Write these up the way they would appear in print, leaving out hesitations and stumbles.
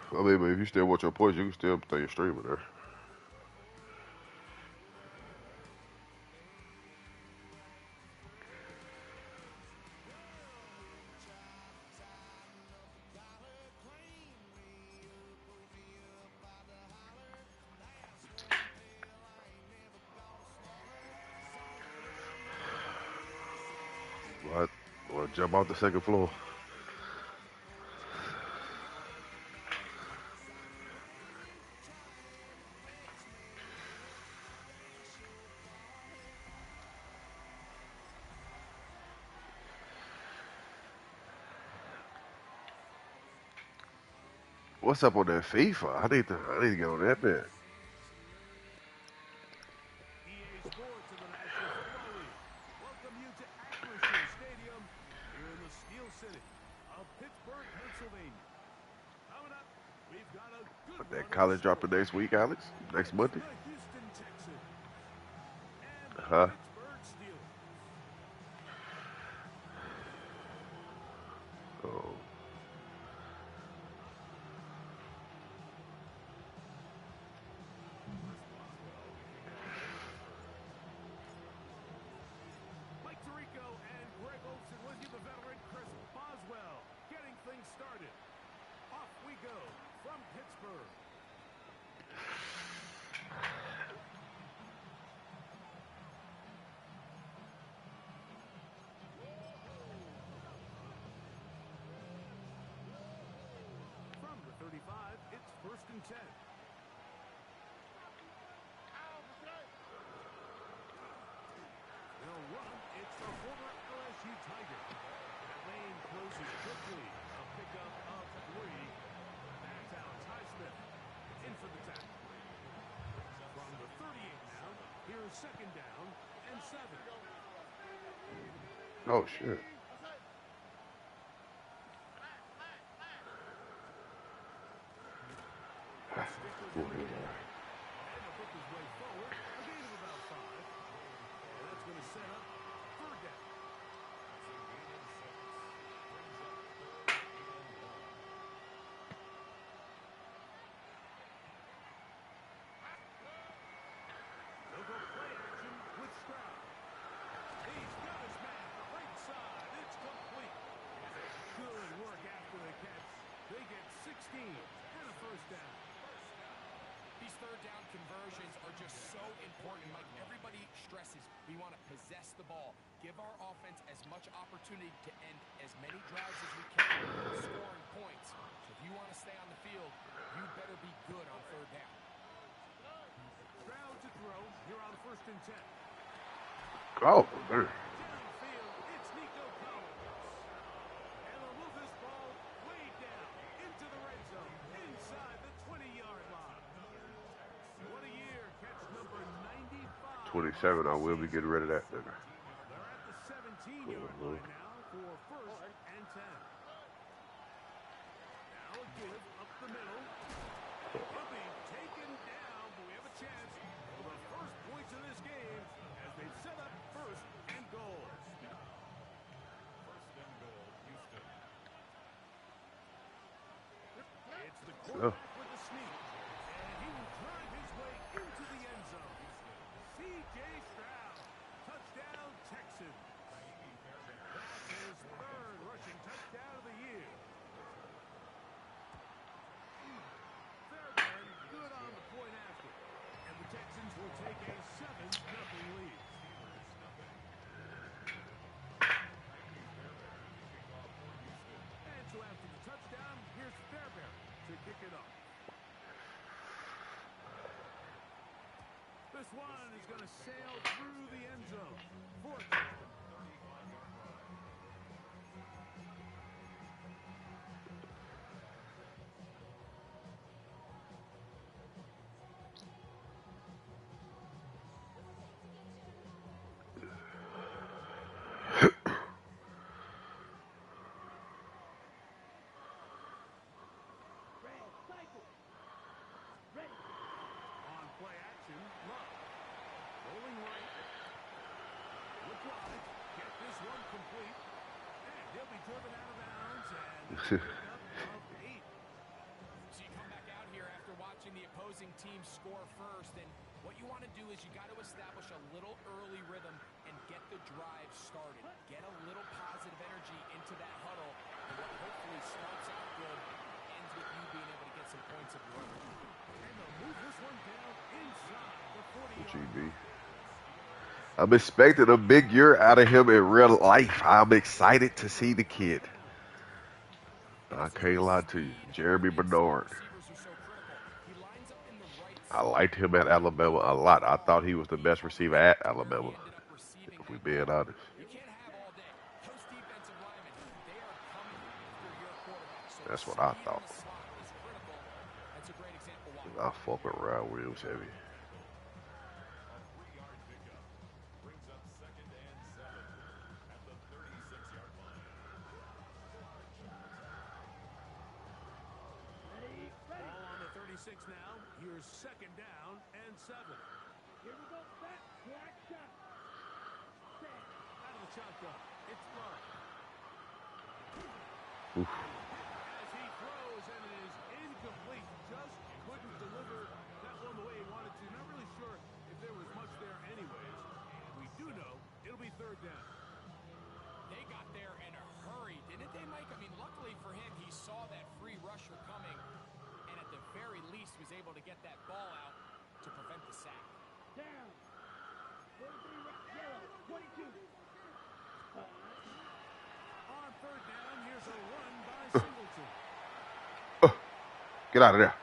I mean, but if you still want your points, you can still throw your streamer there. What? Or jump off the second floor. What's up on that FIFA? I need to get on that bit. EA Sports International Football League. Welcome you to Acrisure Stadium here in the Steel City of Pittsburgh, Pennsylvania. Coming up, we've got a good But one that in college dropping store. next week, Alex. Next It's Monday. the Houston Texans and the Huh? Pittsburgh Steelers. Oh. Mike Tirico and Greg Olsen with you, the veteran Chris Boswell, getting things started. Off we go from Pittsburgh. From the 35, it's 1st and 10. They'll run. It's the former LSU Tiger. That lane closes quickly. A pickup of 3. That's Alex Highsmith. In for the tackle. From the 38 now, here's 2nd down and 7. Oh shit. Stick with him again. And he'll pick his way forward. A gain of about 5. And that's going to set up 3rd down. They'll go play action with Stroud. He's got his man right side. It's complete. Good work after the catch. They get 16 and a 1st down. These 3rd down conversions are just so important. Like everybody stresses, we want to possess the ball. Give our offense as much opportunity to end as many drives as we can, scoring points. So if you want to stay on the field, you better be good on 3rd down. Stroud to throw. Here on 1st and 10. Oh, man. Downfield, it's Nico Collins. And they'll move this ball way down into the red zone, inside the 20-yard line. What a year, catch number 95. 27. I will be getting rid of that nigga. They're at the 17-yard line now for 1st and 10. Now a give up the middle. He'll be taken down, but we have a chance for the first points of this game as they set up 1st and goal. It's the quarterback with the sneak, and he will drive his way into the end zone. C.J. Stroud, touchdown Texans. That's his 3rd rushing touchdown of the year. Fairbairn good on the point after, and the Texans will take a 7-0 lead. And so after the touchdown, here's Fairbairn to kick it off. This one is going to sail through the end zone. 4th down. On play action, Love. Rolling right. Look wide. Get this one complete. And he'll be driven out of bounds and pick up of 8. So you come is you got to establish a little early rhythm and get the drive started. Get a little positive energy into that huddle, and what hopefully starts out good ends with you being able to get some points of your own. And they'll move this one down inside the 40-yard GB. line. I'm expecting a big year out of him in real life. I'm excited to see the kid. I can't lie to you. Jeremy Bernard. Receivers are so critical. He lines up in the right I spot. liked him at Alabama a lot. I thought he was the best receiver at Where Alabama, he ended up receiving if we're that being ball. honest. You can't have all day. Those defensive linemen, they are coming after your quarterback. So the That's what I speed in thought. the slot is critical. That's a great example why. I fuck with Ryan Williams heavy. A 3-yard pickup brings up 2nd and 7 at the 36-yard line. Ball on the 36 now. Here's 2nd down and 7. Here we go. Back. Black shot. Out of the shotgun. It's Love. Oof. As he throws, and it is incomplete. Just couldn't deliver that one the way he wanted to. Not really sure if there was much there anyways. We do know it'll be 3rd down. They got there in a hurry, didn't they, Mike? I mean, luckily for him, he saw that free rusher coming, and at the very least was able to get that ball out to prevent the sack. Down. 22. On 3rd down, here's a run by Singleton. Get out of there.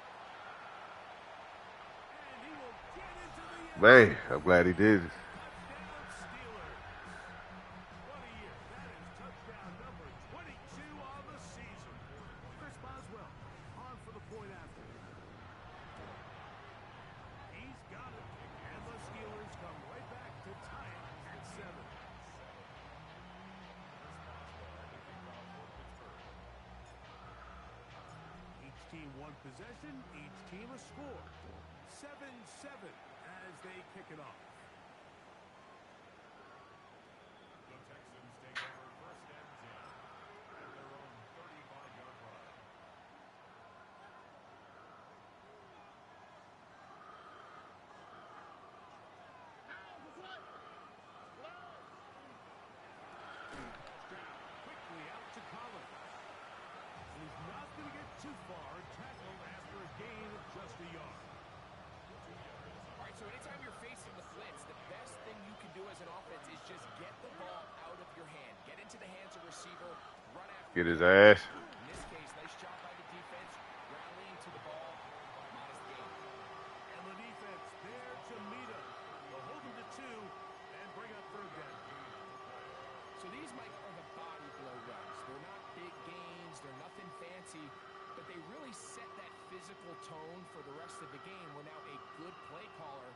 And he will get into the end. Man, I'm glad he did. Touchdown Steelers. What a year. That is touchdown number 22 on the season. Chris Boswell on for the point after. He's got it. And the Steelers come right back to tie it at 7. Each team one possession, each team a score. 7-7 as they kick it off. The Texans take over 1st and 10 at their own 35-yard line. Quickly out to Collins. He's not going to get too far. Tackled after a gain of just a yard. All right, so anytime you're facing the blitz, the best thing you can do as an offense is just get the ball out of your hand. Get into the hands of receiver, run after. Get his ass. In this case, nice job by the defense, rallying to the ball, modest gain. And the defense there to meet him. They'll hold him to 2 and bring up 3rd down. So these, Mike, are the body blow runs. They're not big gains, they're nothing fancy, but they really set that physical tone for the rest of the game where now a good play caller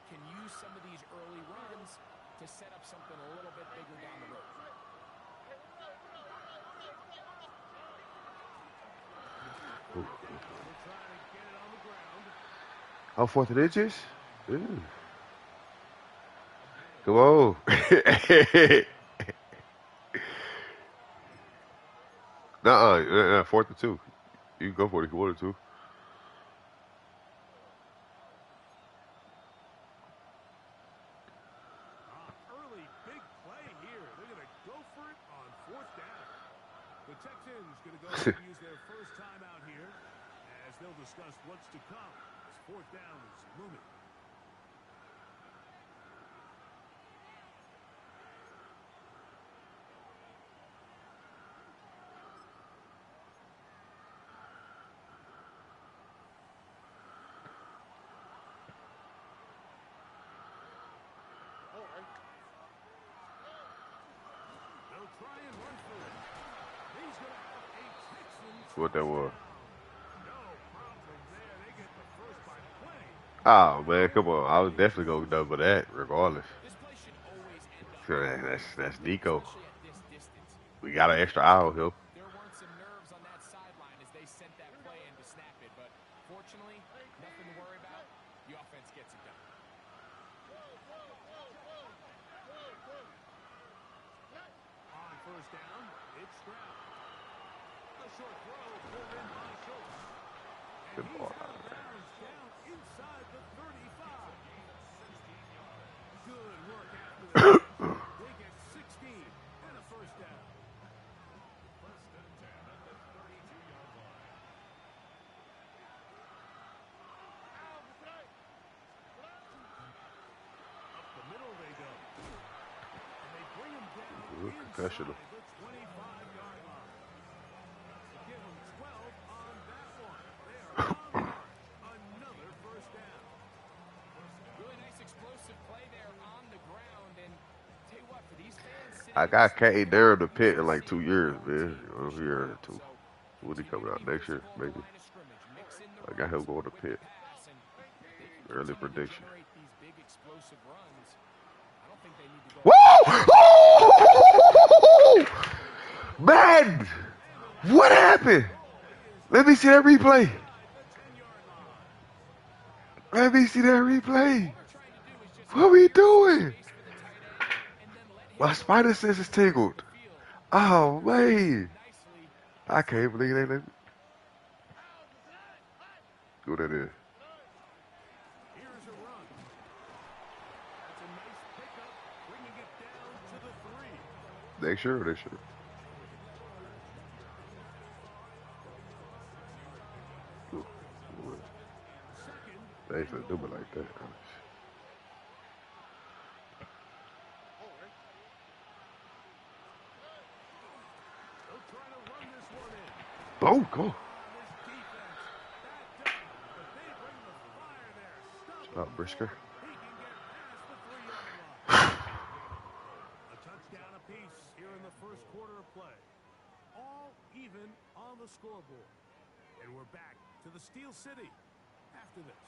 can use some of these early runs to set up something a little bit bigger down the road. They're trying to get it on the ground. Oh, 4th and inches? Ooh. Come on. Nuh-uh. 4th and 2. You can go for it if you wanted to. Early big play here. They're going to go for it on 4th down. The Texans going to go ahead and use their first time out here as they'll discuss what's to come as 4th down is looming. They'll try and run for it. He's going to have a Texans. What that was. No problem there. They get the first by 20. Oh, man, come on. I was definitely going to double that regardless. This play should always end up, Sure, that's Nico. especially at this distance. We got an extra eye on him. There weren't some nerves on that sideline as they sent that play in to snap it, but fortunately, nothing to worry about. The offense gets it done. On 1st down, it's Stroud. A short throw pulled in by Schultz. And Good he's ball out out of of there. bounds down inside the 35. Concussion. inside the 25-yard line. Give them 12 on that one. They are on the mark. Another first down. Really nice explosive play there on the ground. And tell you what, for these fans sitting I in the got K stands, Darrell the this pit is in a like 2 statement years, for our man. team, A for year sure. or two. So When he continue coming to out be next year, physical at the maybe. line of scrimmage, mix in the I got him runs going to with the pit. pass, and if they can Early continue to prediction. generate these big explosive runs, I don't think they need to go. Woo! Man! What happened? Let me see that replay. Let me see that replay. All they're trying to do is just What we clear some doing? space for the tight end and then let him My go spider down sense is the middle of tingled. the field. Oh, Defenders man. nicely. I can't believe they let me. Who that is? Here's a run. That's a nice pickup, bringing it down to the 3. They sure, they sure. Second They ain't and finna do me goal. like that. They'll try to run this one in. Oh, go. This defense backed up, but they bring the fire there. Stop Oh, him. Brisker. He can get past the 3-yard line. A touchdown apiece here in the first quarter of play. All even on the scoreboard. And we're back to the Steel City after this.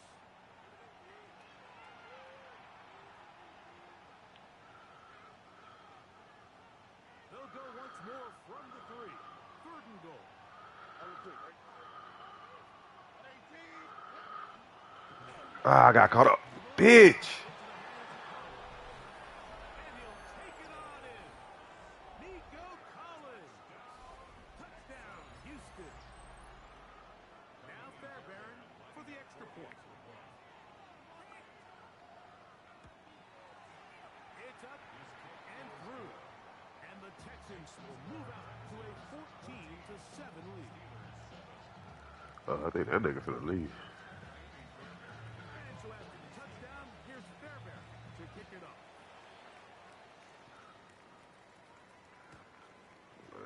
They'll go once more from the 3. 3rd and goal. Ah, I got caught up. Bitch. And he'll take it on in. Nico Collins. Touchdown, Houston. Now Fairbairn for the extra point. It's up and through. And the Texans will move out to a 14-7 lead. I think that nigga finna leave. And so after the touchdown, here's Fairbairn to kick it off.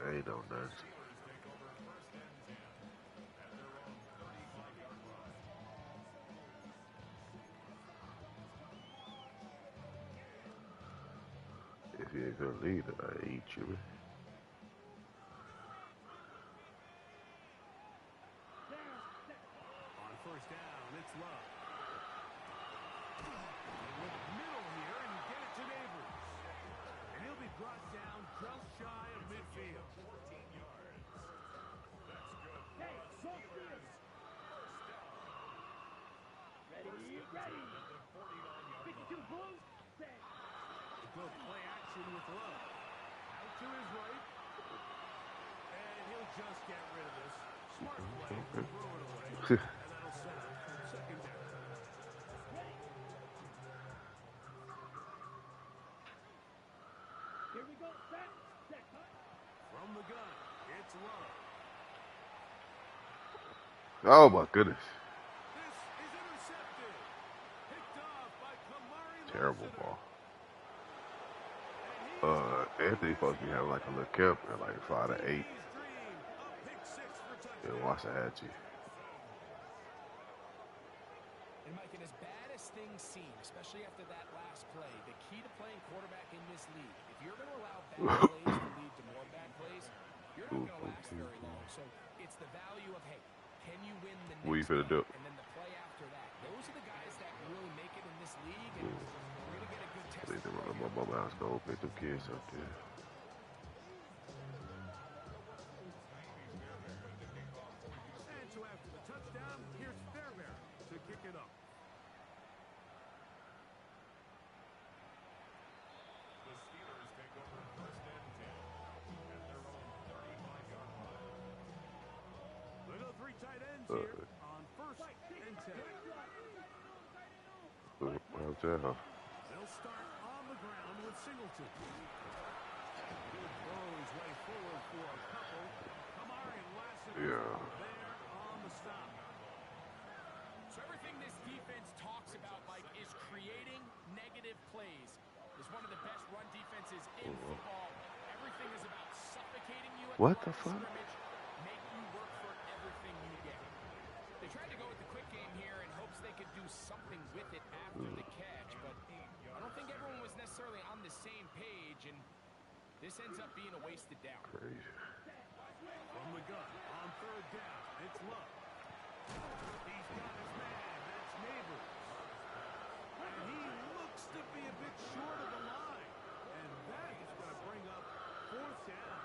Ain't no nothing. If you ain't gonna leave, then I eat you. On first down, it's Love. They look middle here and get it to Neighbors. And he'll be brought down just shy of midfield. 14 yards. That's good. Hey, ready. 52 Blues. Good play action with Love. Out to his right. And he'll just get rid of this. Smart play. Throw it away. And that'll set up 2nd down. Here we go. Set. From the gun, it's Love. Oh my goodness. This is intercepted. Picked off by Kamari Terrible Lassiter. ball. And Anthony supposed to be having like a little camp at like 5 to 8 he's dream. A pick 6 for in touchdown. Waxahachie. And Mike, and as bad as things seem, especially after that last play, the key to playing quarterback in this league, if you're going to allow bad plays to lead to more bad plays, you're not going to last very long. So it's the value of, hey, can you win the What you next finna play? do? And then the play after that. Those are the guys that really make it in this league, and we're going to get a good test They of didn't play want here. my mama house go pick them kids up there. And so after the touchdown, here's Fairbairn to kick it off. The Steelers take over 1st and 10 at their own 35-yard line. They go 3 tight ends here on 1st and 10. How's that? They'll start on the ground with Singleton. He'll throw his way forward for a couple. Kamari Lassiter there on the stop. So everything this defense talks about, Mike, is creating negative plays. It's one of the best run defenses in football. Every Nothing is about suffocating you at the What line the of fuck? scrimmage. Make you work for everything you get. They tried to go with the quick game here in hopes they could do something with it after the catch, but I don't think everyone was necessarily on the same page, and this ends up being a wasted down. Crazy. From the gun on third down, it's Love. He's got his man. That's Neighbors. And he looks to be a bit short of the line. And that is going to bring up fourth down.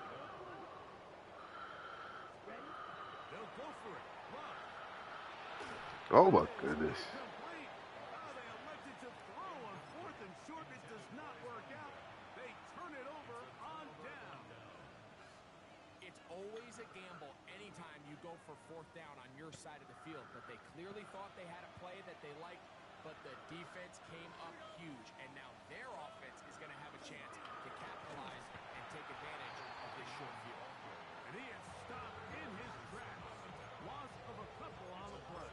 They'll go for it. Love. Oh my goodness. Complete. Oh, they elected to throw on fourth and short. It does not work out. They turn it over on down. It's always a gamble anytime you go for fourth down on your side of the field, but they clearly thought they had a play that they liked, but the defense came up huge, and now their offense is going to have a chance to capitalize and take advantage of this short field. And he is stopped in his tracks. Loss of a couple on the play.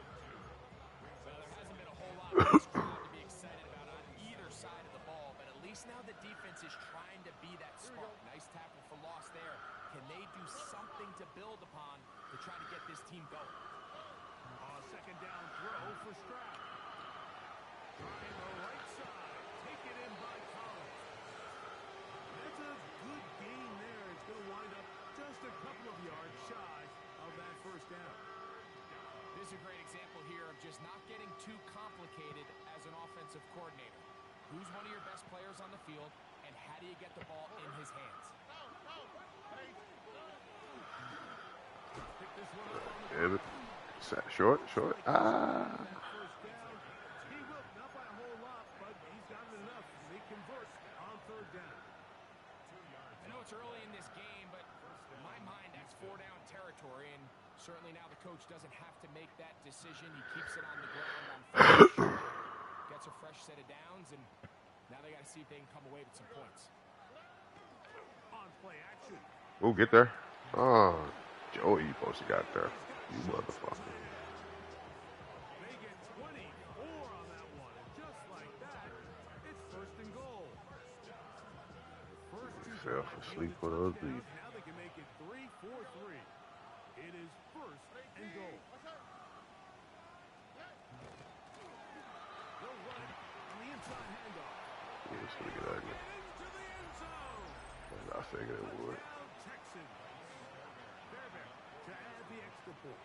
Well, there hasn't been a whole lot for this crowd to be excited about on either side of the ball, but at least now the defense is trying to be that spark. Nice tackle for loss there. Can they do something to build upon to try to get this team going? Second down throw for Stroud. Trying the right side. Taken in by Collins. That's a good gain there. It's going to wind up just a couple of yards shy of that first down. This is a great example here of just not getting too complicated as an offensive coordinator. Who's one of your best players on the field, and how do you get the ball in his hands? Pick this one up on the Damn it. Short. Ah. first down. He will not by a whole lot, but he's got it enough. They convert on third down. I know it's early in this game, but in my mind, that's four-down territory, and certainly now the coach doesn't have to make that decision. He keeps it on the ground on first and short, gets a fresh set of downs, and now they got to see if they can come away with some points. On play action. Oh, get there. Oh, Joey, you supposed to got there. You motherfucker. They get 24 on that one, and just like that, it's first and goal. First He two fell drives asleep yield on us. touchdowns. Now they can make it 3-4-3. It is first and goal. They'll run it on the inside handoff. Yeah, it's gonna get ugly. Into the end zone. I figured it would. Touchdown, Texans. Fairbairn to add the extra point.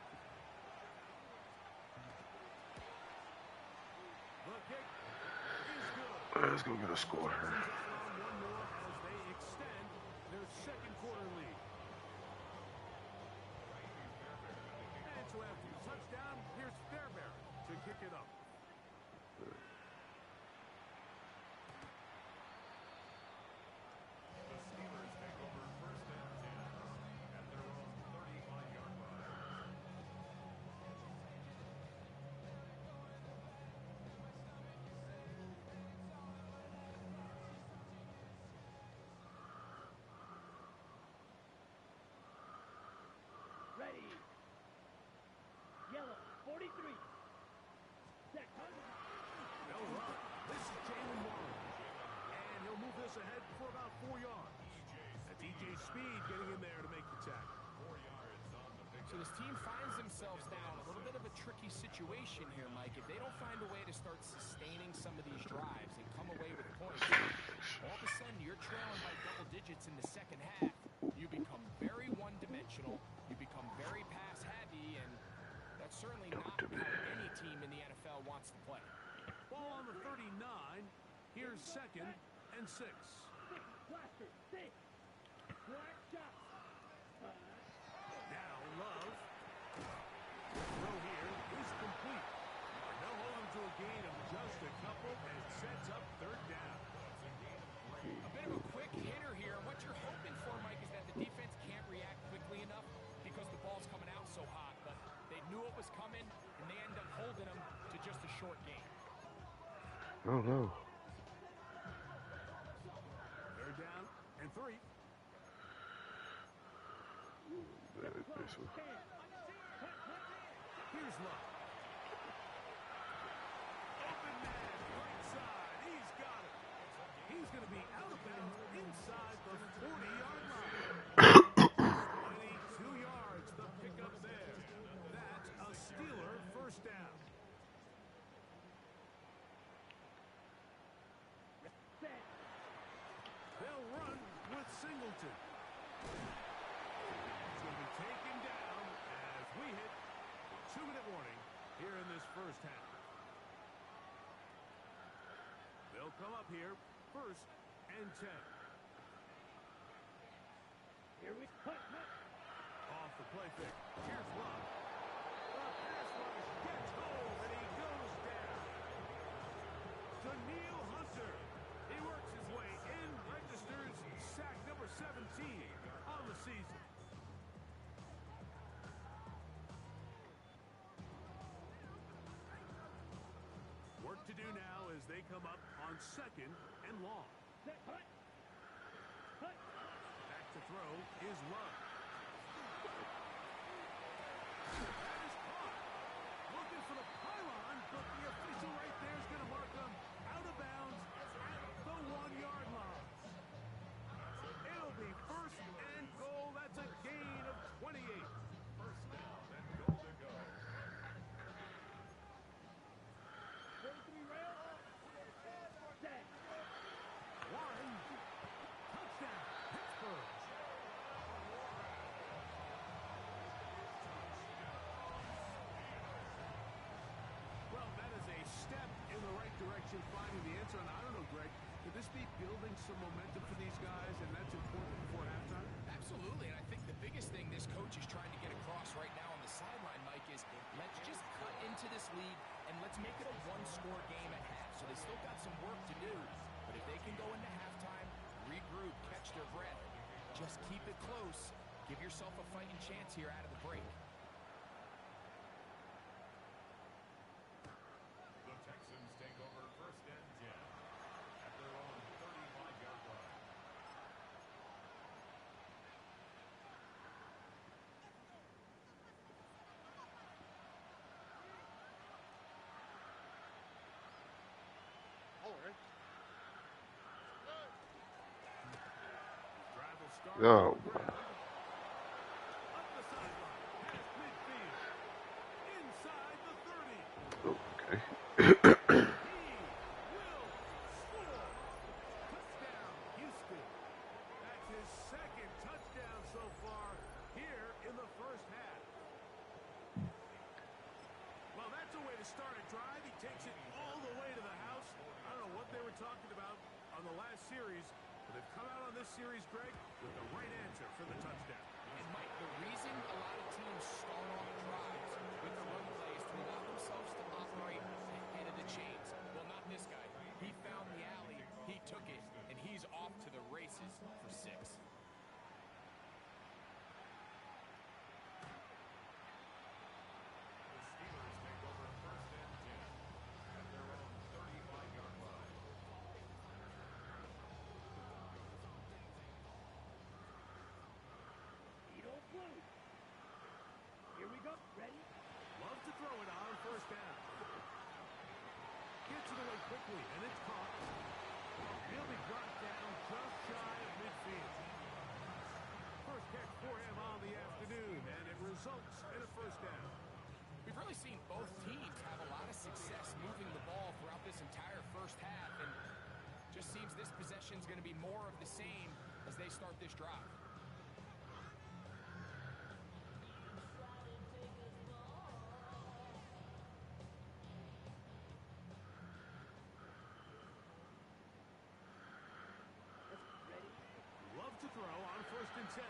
The kick is good. Let's go get a score here. On one more as they extend their second quarter lead. And so after the touchdown, here's Fairbairn to kick it up. Ready. Yellow, 43. Set. They'll run. This is Jalen Warren. And he'll move this ahead for about 4 yards. That's DJ Speed getting in there to make the tackle. So this team finds themselves now in a little bit of a tricky situation here, Mike. If they don't find a way to start sustaining some of these drives and come away with points, all of a sudden you're trailing by double digits in the second half. You become very one-dimensional. You become very pass-heavy, and that's certainly not how any team in the NFL wants to play. Ball on the 39. Here's second and 6. Blaster, 6. Black shot. Now Love. The throw here is complete. And they'll hold him to a gain of just a couple and sets up third down. A bit of a quick hitter here. What you're hoping for, Mike, is that the defense can't react quickly enough because the ball's coming out so hot. But they knew it was coming, and they end up holding them to just a short game. Oh no. Third down and 3. This one. Here's Love. Open man, right side. He's got it. He's going to be out of bounds inside the 40-yard line. first down. Set. They'll run with Singleton. He's going to be taken down as we hit the 2-minute warning here in this first half. They'll come up here, 1st and 10. Here we hut. Off the play fake. Here's Love. The pass rush gets home and he goes down. Daniil Hunter. He works his way in, registers sack number 17 on the season. Work to do now as they come up on 2nd and long. Set. Hut. Back to throw is Love. That is caught. Looking for the pylon, but the official right there is going to mark them out of bounds at the 1-yard line. It'll be 1st and goal. That's a gain of 28. First down and goal to go. 43 rail. Set. 1. Touchdown, Pittsburgh. Well, that is a step in the right direction, finding the answer. And I don't know, Greg, could this be building some momentum for these guys, and that's important before halftime? Absolutely, and I think the biggest thing this coach is trying to get across right now on the sideline, Mike, is let's just cut into this lead and let's make it a one-score game at half. So they still got some work to do, but if they can go into halftime, regroup, catch their breath, just keep it close, give yourself a fighting chance here out of the break. The Texans take over 1st and 10 at their own 35-yard line. Drive will start. Oh, Up the sideline, past midfield, inside the 30. okay. He will score. Touchdown, Houston. That's his 2nd touchdown so far here in the first half. Well, that's a way to start a drive. He takes it all the way to the house. I don't know what they were talking about on the last series, but they've come out on this series, Greg, with the right answer for the touchdown. And Mike, the reason a lot of teams start off drives with the run plays to allow themselves to operate ahead of the chains. Well, not this guy. He found the alley, he took it, and he's off to the races for 6. The Steelers take over 1st and 10 at their own 35-yard line. Edo blue. Here we go. Ready. Love to throw it on 1st down. Gets it away quickly, and it's caught. He'll be brought down just shy of midfield. First catch for him on the afternoon, and it results in a 1st down. We've really seen both teams have a lot of success moving the ball throughout this entire first half, and just seems this possession's going to be more of the same as they start this drive. Ready. Love to throw on 1st and 10.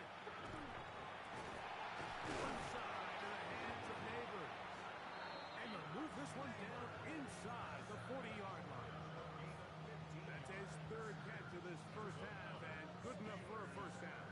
One side in the hands of Neighbors. And they'll move this one down inside the 40-yard line. That's his 3rd catch of this first half, and good enough for a 1st down.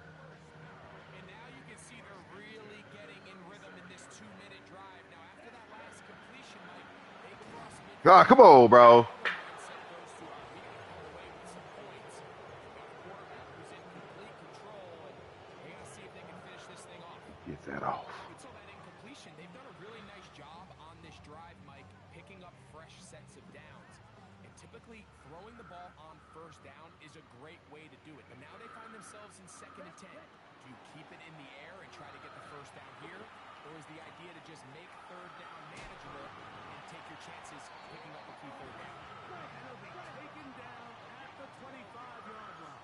And now you can see they're really getting in rhythm in this 2-minute drive. Now, after that last completion, Mike, they cross midfield. Ah, come on, bro. Mindset goes to, we got to come away with some points. We've got a quarterback who's in complete control, and they got to see if they can finish this thing off. Get that off. You saw that incompletion. They've done a really nice job on this drive, Mike, picking up fresh sets of downs. And typically, throwing the ball on 1st down is a great way to do it. But now they find themselves in 2nd and 10. Do you keep it in the air and try to get the 1st down here? Or is the idea to just make third down manageable and take your chances picking up a key third down? Right, and he'll be taken down at the 25-yard line.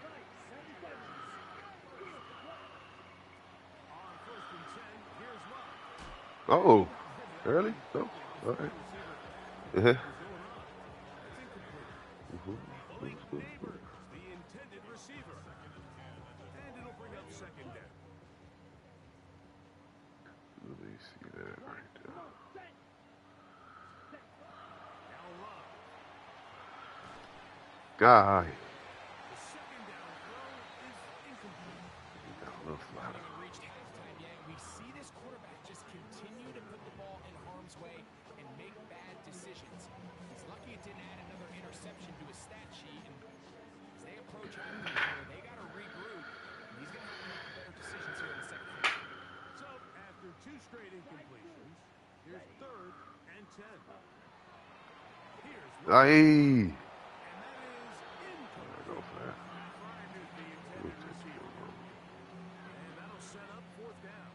Right, 7 seconds. On 1st and 10, here's Love. Oh, early? No. All right. Uh-huh. That's incomplete. Malik Neighbors, the intended receiver. And it'll bring up 2nd down. Let me see that right there. Come on, set. Now Love. God, The 2nd down throw is incomplete. he got a little We flat. haven't even reached halftime yet. We see this quarterback just continue to put the ball in harm's way and make bad decisions. He's lucky it didn't add another interception to his stat sheet. And as they approach halftime here, they got to regroup. And he's going to have to make better decisions here in the second half. So, after 2 straight incompletions, here's 3rd and 10. Here's Love. Hey. And that is incomplete. Go for that. Find is the intended receiver. And that'll set up 4th down.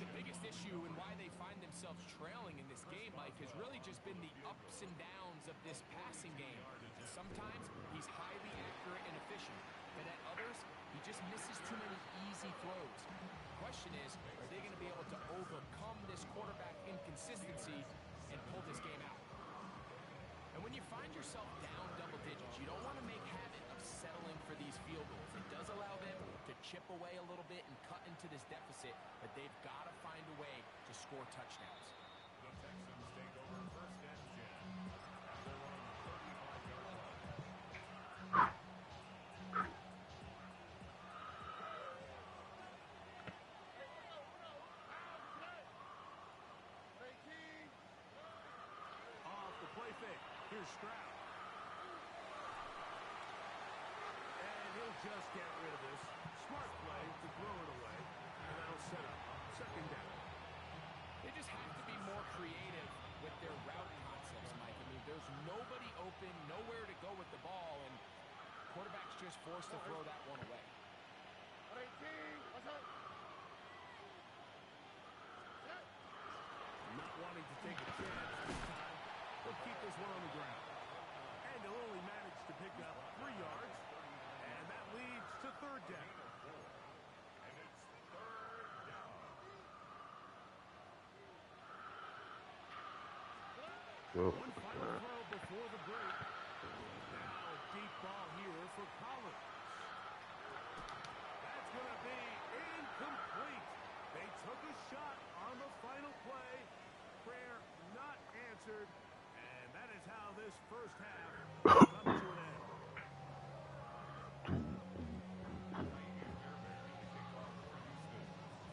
The biggest issue and why they find themselves trailing in this game, Mike, has really just been the ups and downs of this passing game. And sometimes he's highly accurate and efficient, but at others, he just misses too many easy throws. The question is, are they going to be able to overcome this quarterback inconsistency and pull this game out? And when you find yourself down double digits, you don't want to make habit of settling for these field goals. It does allow them to chip away a little bit and cut into this deficit, but they've got to find a way to score touchdowns. The Texans take over 1st and 10. They're on the 35-yard line. Off the play fake. Here's Stroud. And he'll just get rid of this. Smart play to throw it away. And that'll set up 2nd down. They just have to be more creative with their route concepts, Mike. I mean, there's nobody open, nowhere to go with the ball, and quarterback's just forced to throw that one away. Not wanting to take a chance this time. He'll keep this one on the ground. And he'll only manage to pick up 3 yards. And that leads to 3rd down. And it's 3rd down. Oh, One final throw before the break. Now a deep ball here for Collins. That's going to be incomplete. They took a shot on the final play. Prayer not answered. And that is how this first half will come to an end.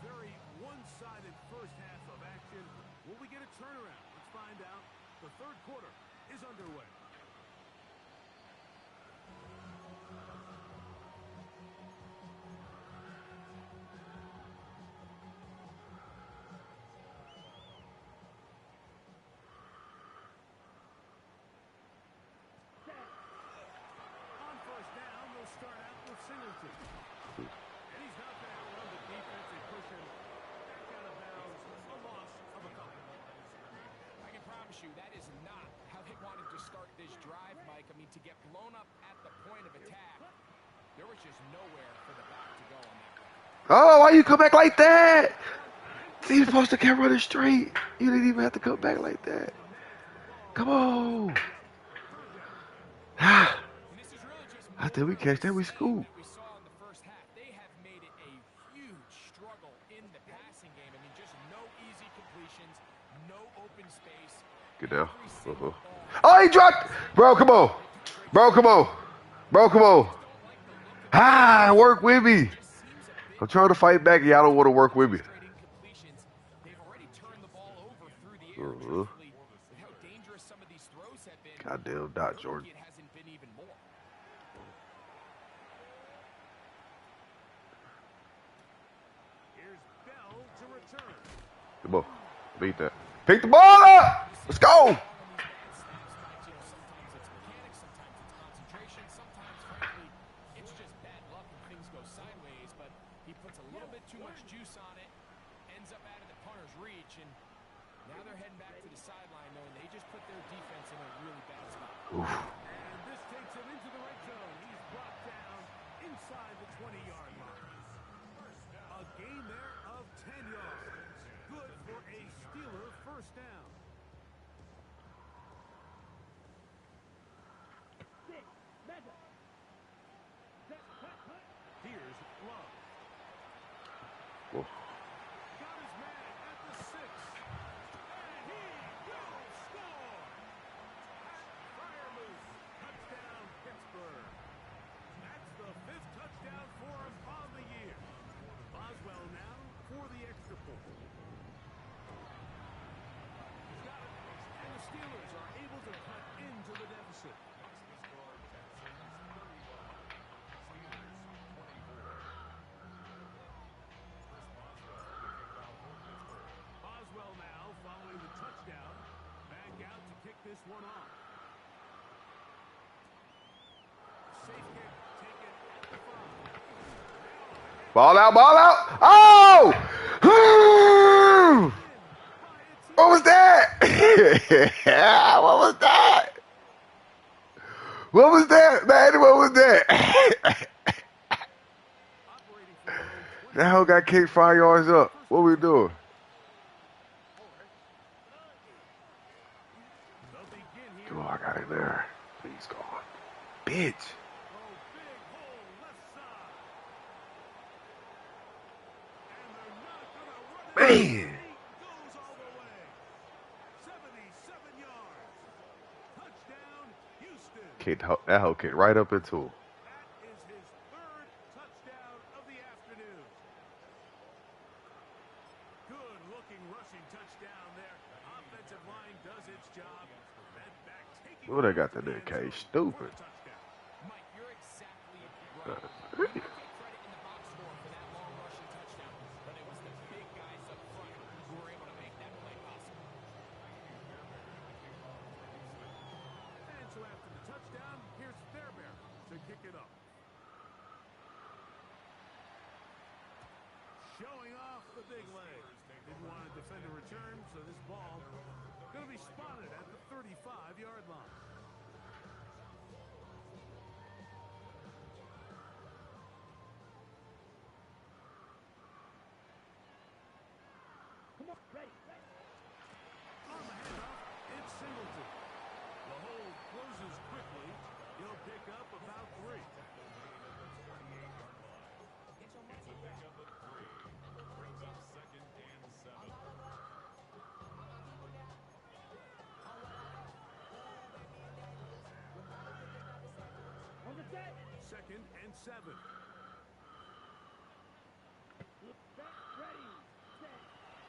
Very one-sided first half of action. Will we get a turnaround? Let's find out. The 3rd quarter is underway. On 1st down, they'll start out with Singleton. And he's not going to outrun the defense and push him back out of bounds. A loss of a couple. I can promise you that is not how they wanted to start this drive, Mike. I mean, to get blown up at the point of attack, there was just nowhere for the back to go on that play. Oh, why you come back like that? You're supposed to keep running straight. You didn't even have to come back like that. Come on. And this is really just After we catch that, we scoop. that we saw in the first half. They have made it a huge struggle in the passing game. I mean, just no easy completions, no open space. Good now. Every single ball. Oh, he dropped. Bro, come on. Bro, come on. Bro, come on. Ah, work with me. I'm trying to fight back, and y'all don't want to work with me. They've already turned the ball over through the air. Truthfully, with how dangerous some of these throws have been, Goddamn dot, Jordan. it hasn't been even more. Here's Bell to return. Come on. Beat that. Pick the ball up. Let's go. Sometimes it's mechanics, sometimes it's concentration, sometimes, frankly, it's just bad luck and things go sideways. But He puts a little bit too much juice on it, ends up out of the punter's reach, and now they're heading back to the sideline knowing they just put their defense in a really bad spot. And this takes him into the red zone. He's brought down inside the 20-yard line. A gain there of 10 yards. Good for a Steeler first down. Here's Love. Got his man at the 6. And he will score. Pat Fryermuth. Touchdown, Pittsburgh. That's the 5th touchdown for him on the year. Boswell now for the extra point. He's got it. And the Steelers are able to cut into the deficit. Boswell now following the touchdown. Back out to kick this one off. Safe kick taken at the 5. Ball out, ball out. Oh! What was that? What was that? What was that, man? What was that? That hoe got kicked 5 yards up. What we doing? Oh, I got it there. Please, God. Bitch. Man. Kicked, that hoe kicked right up into him. That is his 3rd touchdown of the afternoon. Good looking rushing touchdown there. Offensive line does its job. That back taking. Oh, they got the nigga K stupid. Mike, you're exactly right. You can get credit in the box score for that long rushing touchdown, but it was the big guys up front who were able to make that play possible. And so after the touchdown, here's Fairbairn to kick it up. Showing off the big leg. Didn't want to defend a return, so this ball going to be spotted at the 35-yard line. Come on, ready. On the handoff, it's Singleton. The hole closes quickly. He'll pick up about 3. On the set. 2nd and 7. Set, ready, set.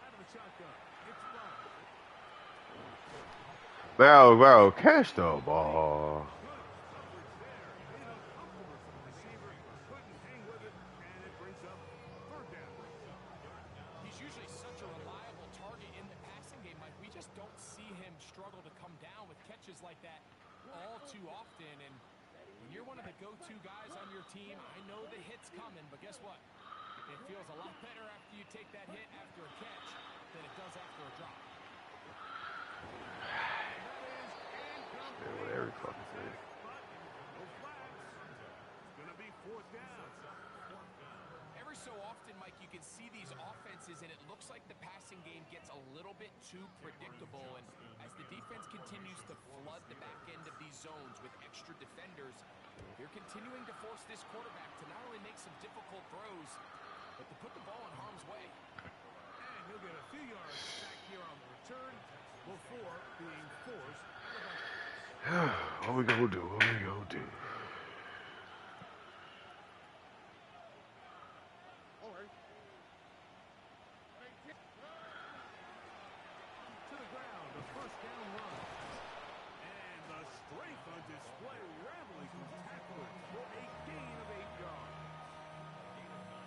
Out of the shotgun. It's Love. Bro, catch the ball. Good coverage there. Made up comfortable for the receiver. Couldn't hang with it, and it brings up 3rd down. He's usually such a reliable target in the passing game, Mike. We just don't see him struggle to come down with catches like that all too often. And when you're one of the go-to guys on your team, I know the hit's coming, but guess what? It feels a lot better after you take that hit after a catch than it does after a drop. Yeah, with every fucking thing. No flags. It's going to be 4th down. Every so often, Mike, you can see these offenses, and it looks like the passing game gets a little bit too predictable. And as the defense continues to flood the back end of these zones with extra defenders, they're continuing to force this quarterback to not only make some difficult throws, but to put the ball in harm's way. And he'll get a few yards back here on the return before being forced out of bounds. What we gonna do? What we gonna do? To the ground, a 1st down run. And the strength on display, rambling from tacklers for a gain of 8 yards.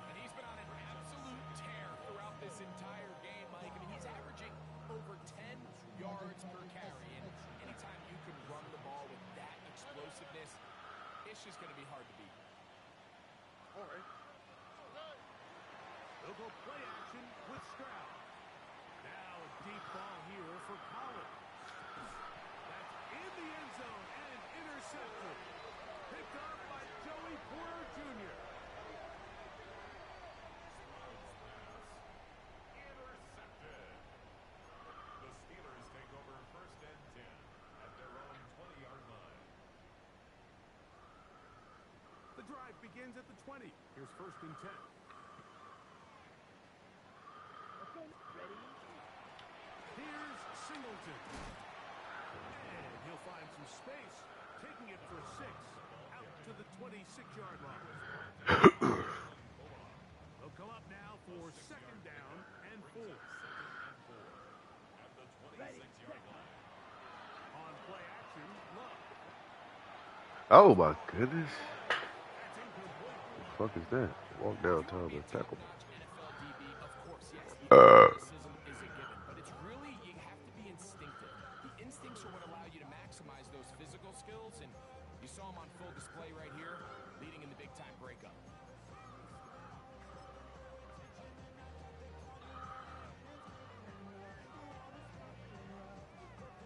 And he's been on an absolute tear throughout this entire game, Mike. I mean, he's averaging over 10 yards per carry. And anytime you can run the ball with that explosiveness, it's just going to be hard to beat. They'll go play action with Stroud. Now a deep ball here for Collins. That's in the end zone and intercepted. Picked up by Joey Porter Jr. Intercepted. The Steelers take over 1st and 10 at their own 20-yard line. The drive begins at the 20. Here's 1st and 10. Okay, ready? Here's Singleton. And he'll find some space, taking it for 6 out to the 26-yard line. They'll come up now for 2nd down and 4. At the 26-yard line. On play action, Love. Oh my goodness. That's incomplete. What the fuck is that? Walk downtown and tackle. NFL DB, of course, yes, the athleticism is a given, but it's really, you have to be instinctive. The instincts are what allow you to maximize those physical skills, and you saw him on full display right here, leading in the big-time breakup.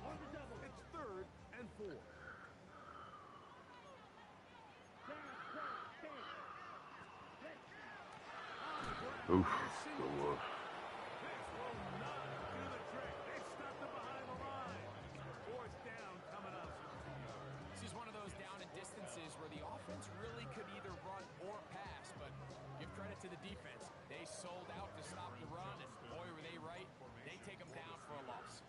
On the double. It's 3rd and 4. Oof. Good one. This will not do the trick. They stopped it behind the line. 4th down coming up. This is one of those down and distances where the offense really could either run or pass, but give credit to the defense. They sold out to stop the run, and boy, were they right. They take them down for a loss.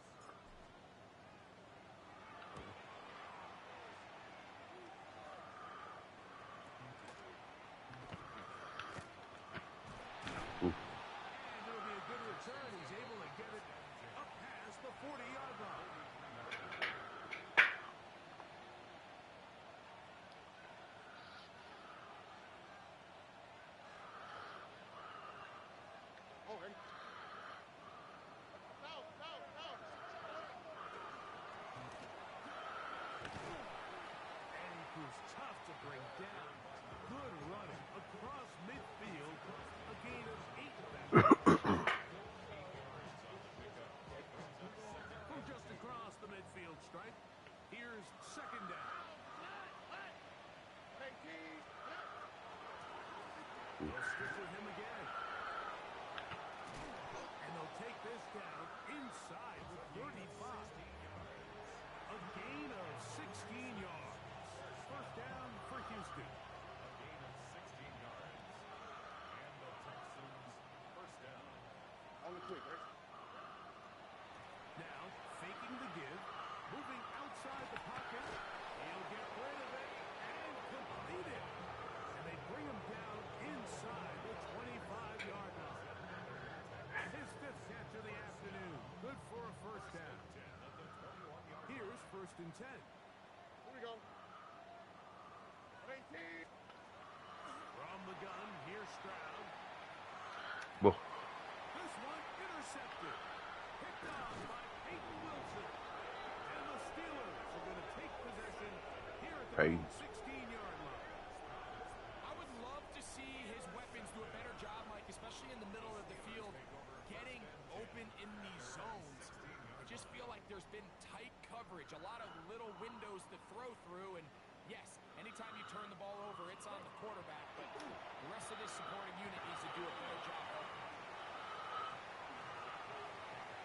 And it'll be a good return. He's able to get it up past the 40-yard line. And he proves tough to bring down. Good running across midfield. A gain of 8 back. From just across the midfield stripe, here's 2nd down. They'll stick with him again. And they'll take this down inside the 35. A gain of 16 yards. 1st down for Houston. A gain of 16 yards. And the Texans 1st down. On the quick, right? Now, faking the give, moving outside the pocket. He'll get rid of it and complete it. And they bring him down inside the 25-yard line. His 5th catch of the afternoon. Good for a 1st down. Here's 1st and 10. Here we go. 18. From the gun, here's Stroud. Whoa. This one intercepted. Picked off by Peyton Wilson. And the Steelers are going to take possession here at the 16-yard line. I would love to see his weapons do a better job, Mike, especially in the middle of the field, getting open in these zones. I just feel like there's been tight coverage, a lot of little windows to throw through, and yes, anytime you turn the ball over, it's on the quarterback, but the rest of this supporting unit needs to do a better job helping.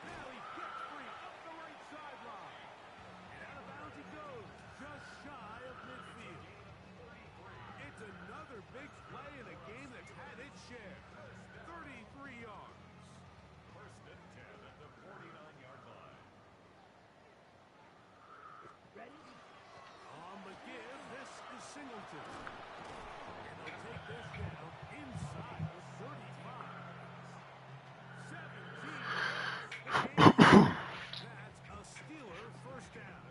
Now he gets free up the right sideline. And out of bounds he goes, just shy of midfield. It's another big play in a game that's had its share. 33 yards. 1st and 10 at the 49-yard line. Ready? On the give, this is Singleton. And they'll take this down inside the 35. 17 yards. That's a Steeler 1st down.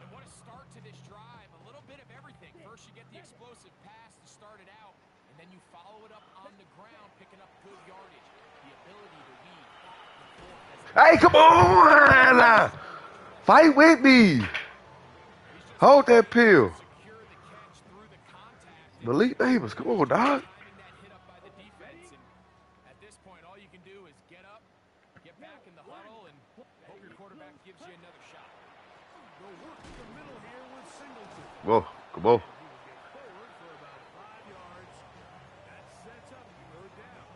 And what a start to this drive. A little bit of everything. First you get the explosive pass to start it out, and then you follow it up on the ground, picking up good yardage. The ability to weave back and forth as Hey, come on! Fight with me. Hold that pill. secure the catch through the contact. Malik Davis, come on, dog. Timing that hit up by the defense, and Whoa, come on. And he will get forward for about 5 yards. That sets up third down.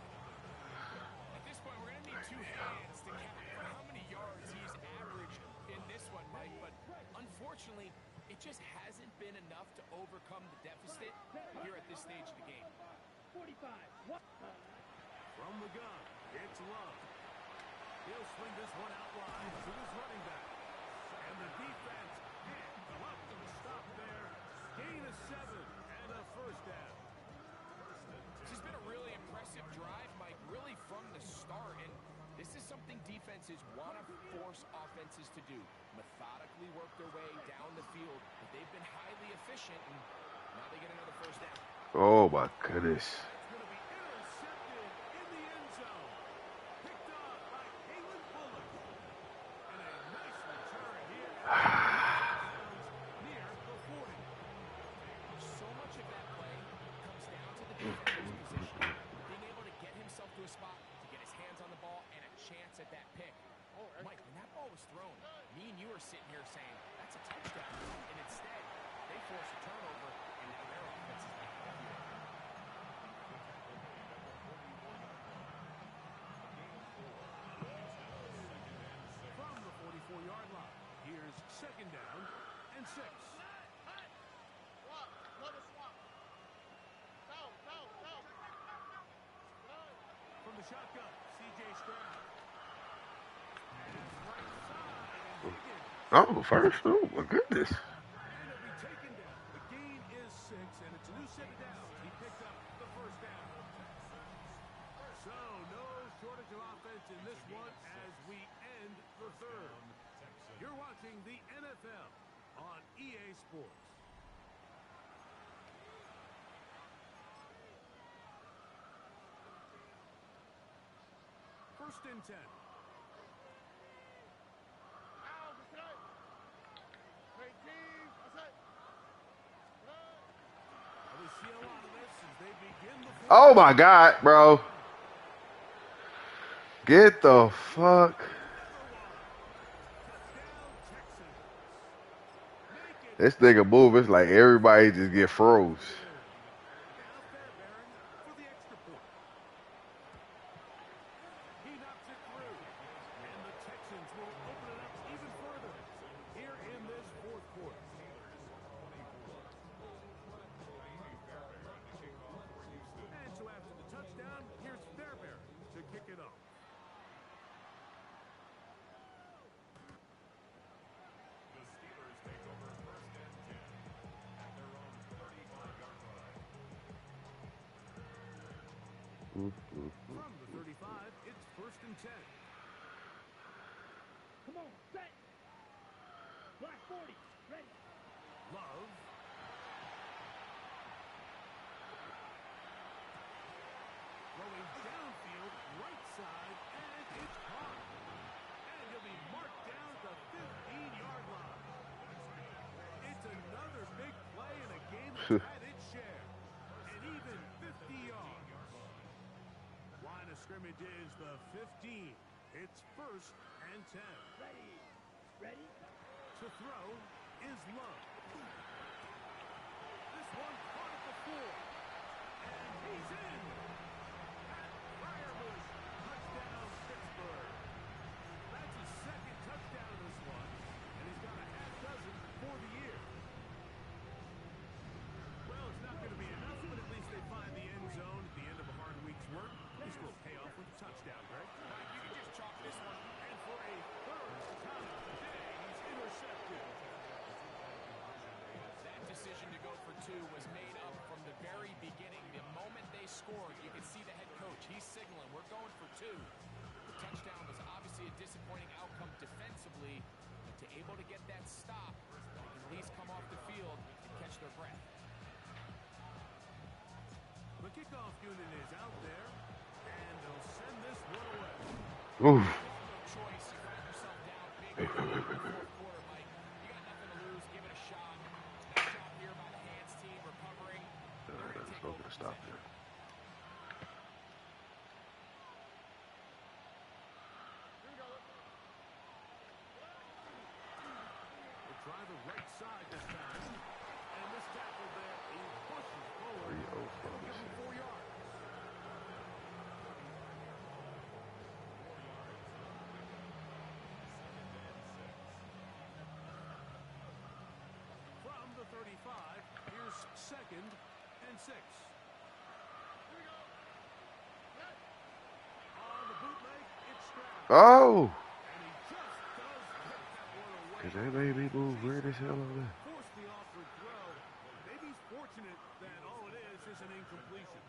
At this point, we're going to need two hands to count for how many yards he's averaged in this one, Mike. But unfortunately, it just hasn't been enough to overcome the deficit here at this stage of the game. 45. What? From the gun, it's Love. He'll swing this one out wide to his running back. And the defense can't come up with a stop there. Gain of 7 and a first down. This has been a really impressive drive, Mike, really from the start. And this is something defenses want to force offenses to do. Methodically work their way down the field. But they've been highly efficient, and now they get another first down. Oh my goodness. It's going to be intercepted in the end zone. Picked off by Kalen Bullock. And a nice return here. Near the 40. So much of that play comes down to the defensive position, being able to get himself to a spot, to get his hands on the ball, and a chance at that pick. Mike, when that ball was thrown, me and you are sitting here saying, that's a touchdown. And instead, they force a turnover, and now their offense is back on the field. From the 44-yard line, here's second down and 6. From the shotgun, C.J. Stroud. Pass right side, and Higgins. Oh, first. Oh my goodness. And he'll be taken down. The gain is 6, and it's a new set of downs. He picked up the first down. So, no shortage of offense in this one as we end the third. You're watching the NFL on EA Sports. First and 10. Well, we see a lot of this as they begin the fourth. Oh my God, bro. Get the fuck. Touchdown, Texans. Make it This nigga move. It's like everybody just get froze. now Fairbairn for the extra point. He knocks it through. And the Texans will open it up even further here in this fourth quarter. And so after the touchdown, here's Fairbairn to kick it off. The Steelers take over first and 10 at their own 35-yard line. From the 35, it's first and 10. Come on, set. Black 40. Ready. Love. Throwing downfield, right side, and it's caught. And he'll be marked down at the 15-yard line. It's another big play in a game that's had its share. And even 50 yards. Line of scrimmage is the 15. It's first and 10. Ready. Ready. To throw is Love. This one caught at the 4. And he's in. Pat Fryermuth, touchdown Pittsburgh. That's his second touchdown of this one. And he's got a half dozen for the year. Well, it's not going to be enough, but at least they find the end zone at the end of a hard week's work. This will pay off with a touchdown, Greg. Mike, you can just chalk this one. And for a third time today, he's intercepted. That decision to go for 2 was made up from the very beginning. The moment they scored, you could see the head coach. He's signaling, we're going for 2. The touchdown was obviously a disappointing outcome defensively, but to able to get that stop, they can at least come off the field and catch their breath. The kickoff unit is out there, and they'll send this one away. Oof. No choice. You find yourself down big in the fourth quarter, Mike. You got nothing to lose. Give it a shot. Nice job here by the hands team recovering. They're going to take Not over gonna stop possession. there. We'll try the right side this time. And 6. On the bootleg, it's Stroud. Oh! And he just does put that one away. Cause they made me move weird as hell on that. Force the offered throw. Maybe he's fortunate that all it is an incompletion.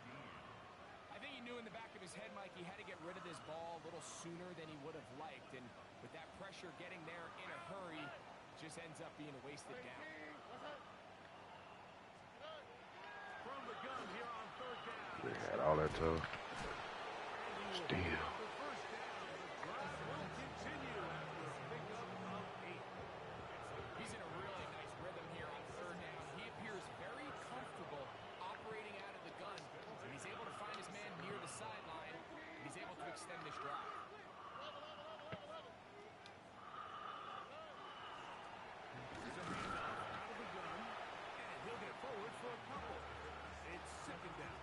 I think he knew in the back of his head, Mike, he had to get rid of this ball a little sooner than he would have liked. And with that pressure getting there in a hurry, it just ends up being a wasted down. From the gun here on 3rd down. They had all that time. Still. The first down. The drive will continue after a pickup of 8. He's in a really nice rhythm here on 3rd down. He appears very comfortable operating out of the gun. And he's able to find his man near the sideline. And he's able to extend this drive. Here's a handoff out of the gun. And he'll get forward for a couple. It's 2nd down.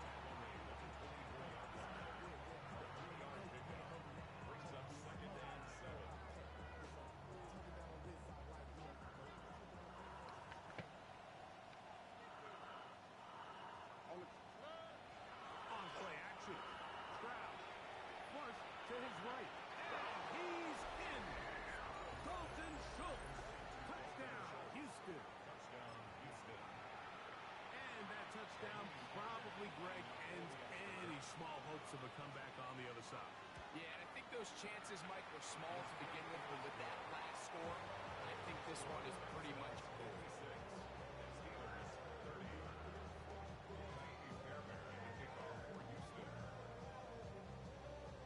On play action. Stroud. Flush to his right. And he's in. Dalton Schultz. Touchdown, Houston. And that touchdown probably, Greg, ends any small hopes of a comeback on the other side. Yeah, and I think those chances, Mike, were small to begin with, but with that last score, I think this one is pretty much over.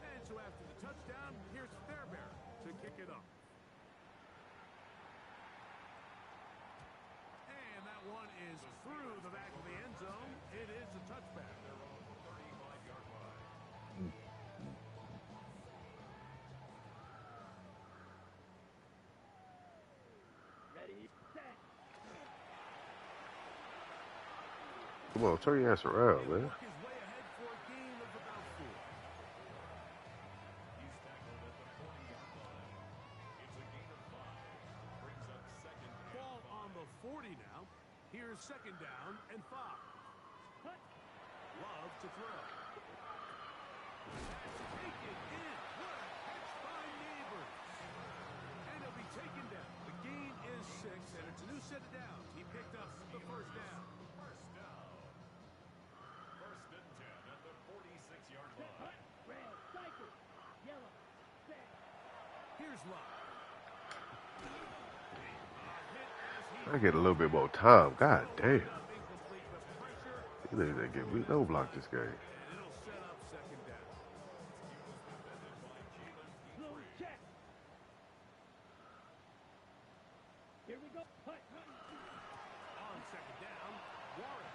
And so after the touchdown, here's Fairbairn to kick it off. And that one is through the back of the end zone. It is a touchback. Ready, set. Come on, turn your ass around, He'll man. work his way ahead for a gain of about 4. He's tackled at the 40-yard line. It's a gain of 5. Brings up 2nd and Ball 5. on the 40 now. Here's 2nd down and 5. Cut. Love to throw. That's taken in. What a catch by Neighbors. And he'll be taken down. The gain is 6, and it's a new set of downs. He picked up the 1st down. First down. 1st and 10 at the 46-yard line. Cut. Red. Cycle. Yellow. Set. Here's Love. I get a little bit more time. God damn. Incomplete with pressure, These niggas ain't getting me no block this game. and it'll set up 2nd down. Slow check. Here we go. Cut. On 2nd down, Warren.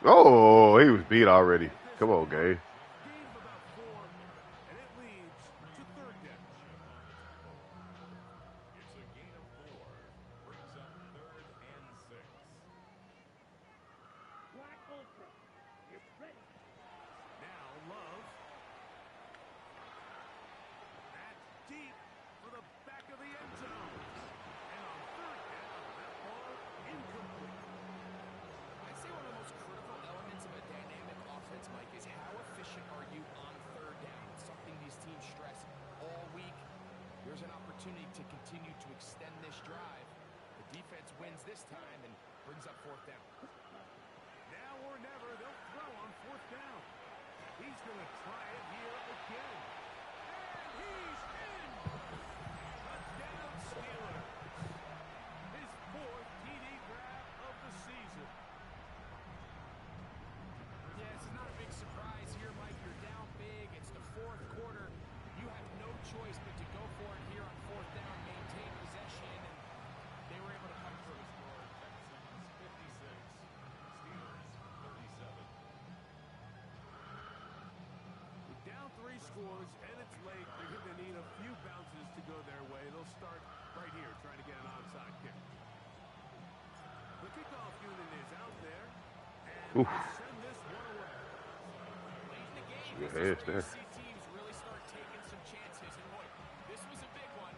Oh, he was beat already. Come on, game. Gain of about 4, and it leads to 3rd down. It's a gain of 4. Brings up 3rd and 6. Black Ultra. You're ready. Now Love. That's deep for the back of the end zone. And on 3rd down, that ball incomplete. I'd say one of the most critical elements of a dynamic offense, Mike, is how efficient are you on 3rd down? It's something these teams stress all week. There's an opportunity to continue to extend this drive. The defense wins this time and brings up 4th down. Now or never, they'll throw on 4th down. He's going to try it here again. And he's in! Touchdown Steelers. His 4th TD grab of the season. Yeah, this is not a big surprise here, Mike. You're down big. It's the 4th quarter. You have no choice but to go for it here on 4th down, maintain possession, and they were able to come through. Texans 56. Steelers 37. Down 3 scores, and it's late. They're going to need a few bounces to go their way. They'll start right here, trying to get an onside kick. The kickoff unit is out there, and Oof. they send this one away. Late in the game, Your this hands is where you there. see teams really start taking some chances. And boy, this was a big one,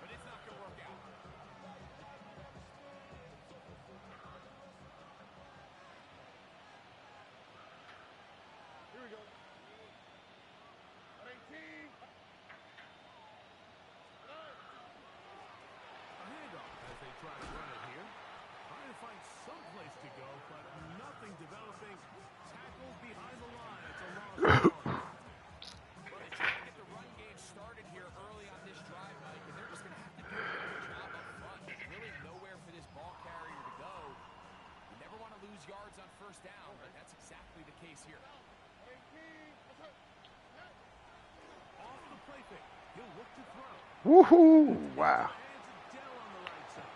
but it's not going to work out. first down, but that's exactly the case here. Off the play fake. He'll look to throw. Woohoo! Wow. Hands it down on the right side.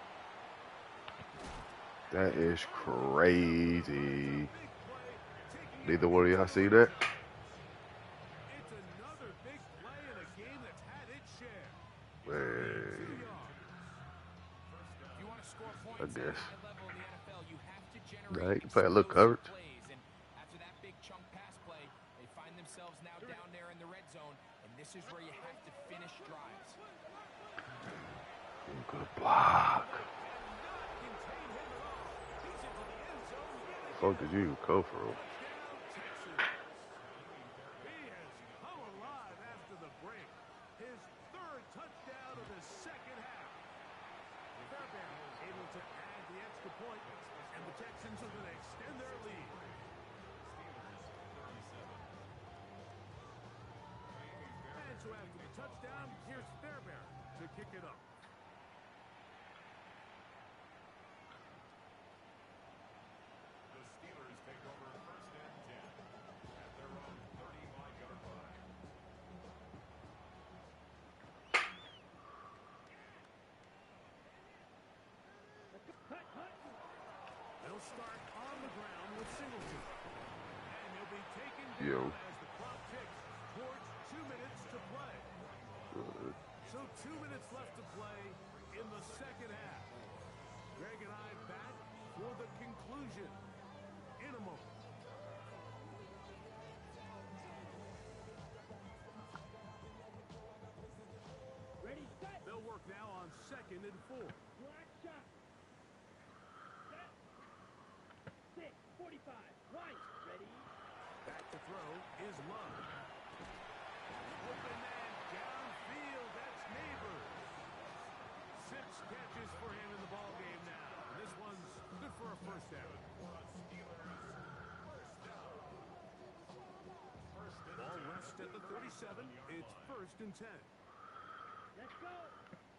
That is crazy. Big play, taking Neither one of y'all see that? It's another big play in a game that's had its share. Man, 2 yards. If you want to score I points at a guess. high level in the NFL, you have to Nah, generate you can play a little explosive coverage. plays. And after that big chunk pass play, they find themselves now down there in the red zone, and this is where you have to finish drives. Good block. Fuck did you go for? He has come alive after the break. His third touchdown of the second half. Fairbairn able to add the extra point, and the Texans are going to extend their lead. And so after the touchdown, here's Fairbairn to kick it up. The Steelers take over first and 10 at their own 35-yard line. They'll start on the ground with Singleton. And he'll be taken Yo. down as the clock ticks towards 2 minutes to play. So 2 minutes left to play in the second half. Greg and I back for the conclusion in a moment. Ready, set. They'll work now on 2nd and 4. Black shot. Set. 6, 45. Right. Ready. Back to throw is Love. Open man downfield. That's Neighbors. 6 catches for him in the ball game now. And this one's good for a first down. Ball rests at the 37. It's 1st and 10. Let's go.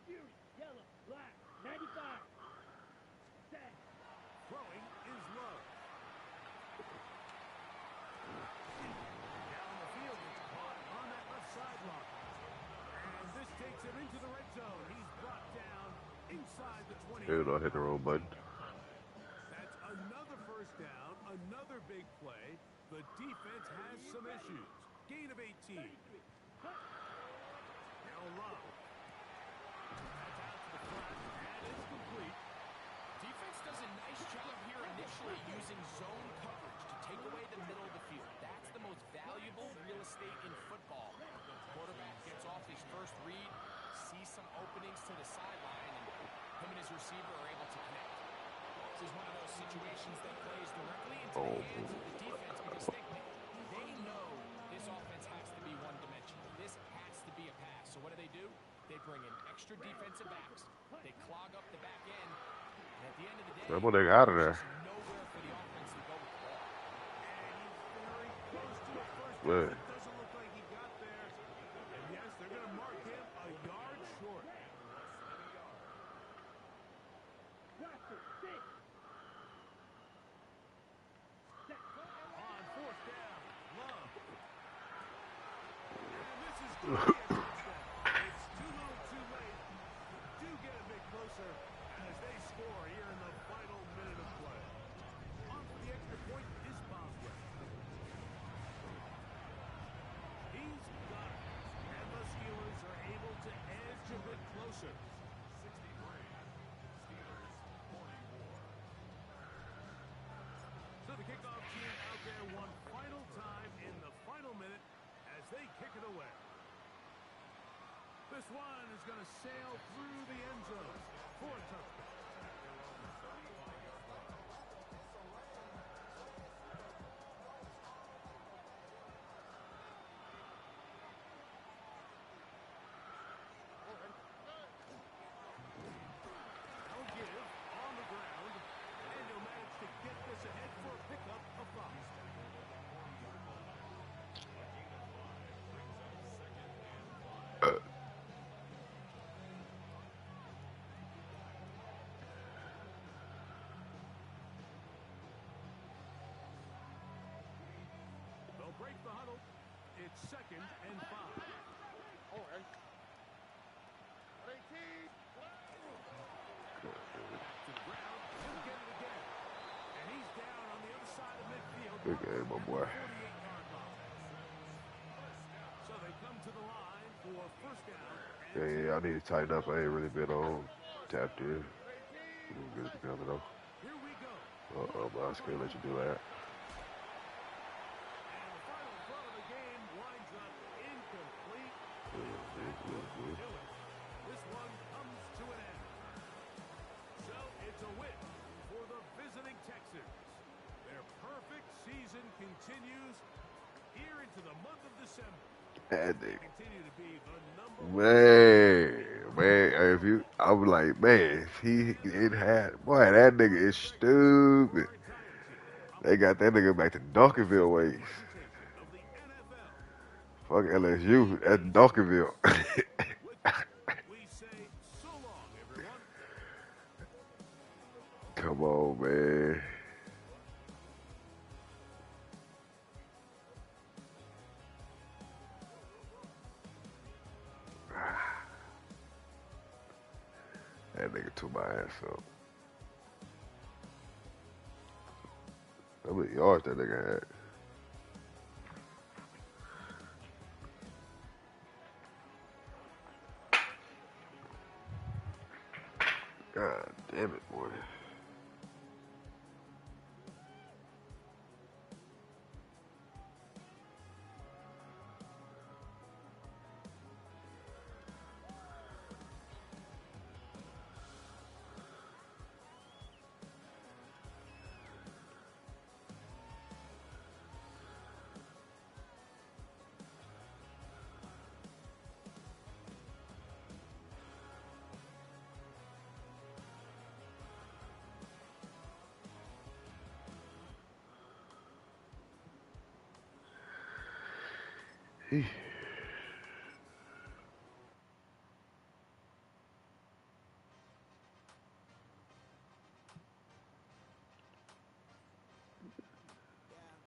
Fury. Yellow. Black. 95. Set. Throwing is Love. Down the field, it's caught on that left sideline. And this takes him into the red zone. He's brought down inside the 20. Dude, I hit the wrong button. That's another first down, another big play. The defense has some issues. Gain of 18. Now Love. That's out to the front, and it's complete. Defense does a nice job here initially using zone coverage to take away the middle of the field. That's the most valuable real estate in football. Quarterback gets off his first read, sees some openings to the sideline, and him and his receiver are able to connect. This is one of those situations that plays directly into the hands of the defense because they know this offense has to be one-dimensional. This has to be a pass. So what do? They bring in extra defensive backs. They clog up the back end. And at the end of the day, That boy, they got out of there. there's nowhere for the offense to go with the ball. And he's very close to a first Man. down. It doesn't look like he got there. And yes, they're going to mark him a yard short. Watson. 6. Set. On 4th down, Love. And this is going to be a touchdown. It's too little too late. Do get a bit closer as they score here in the final minute of play. On for the extra point is Boswell. He's got it. And the Steelers are able to edge a bit closer. 44. So the kickoff team out there one final time in the final minute as they kick it away. This one is going to sail through the end zone for a touchdown. Now give on the ground, and he'll manage to get this ahead for a pickup of 5. 2nd and 5. All right. 18. Back to the ground. He'll get it again. And he's down on the other side of midfield. Good game, my at the boy. 48-yard line. So they come to the line for first down. Yeah, I need to tighten up. I ain't really been on tapped in. We'll get it together though. Here we go. I was gonna let you do that. And the final throw of the game winds up incomplete. That will do it. This one comes to an end. So it's a win for the visiting Texans. Their perfect season continues here into the month of December. That They nigga. continue to be the number Man, if you, I was like, man, if he it had, boy, that nigga is stupid. They got that nigga back to Duncanville ways. of the NFL. Fuck LSU, that's Duncanville. With that, we say so long, everyone. Come on, man. That nigga took my ass up. How many yards that nigga had? God damn it, boy. He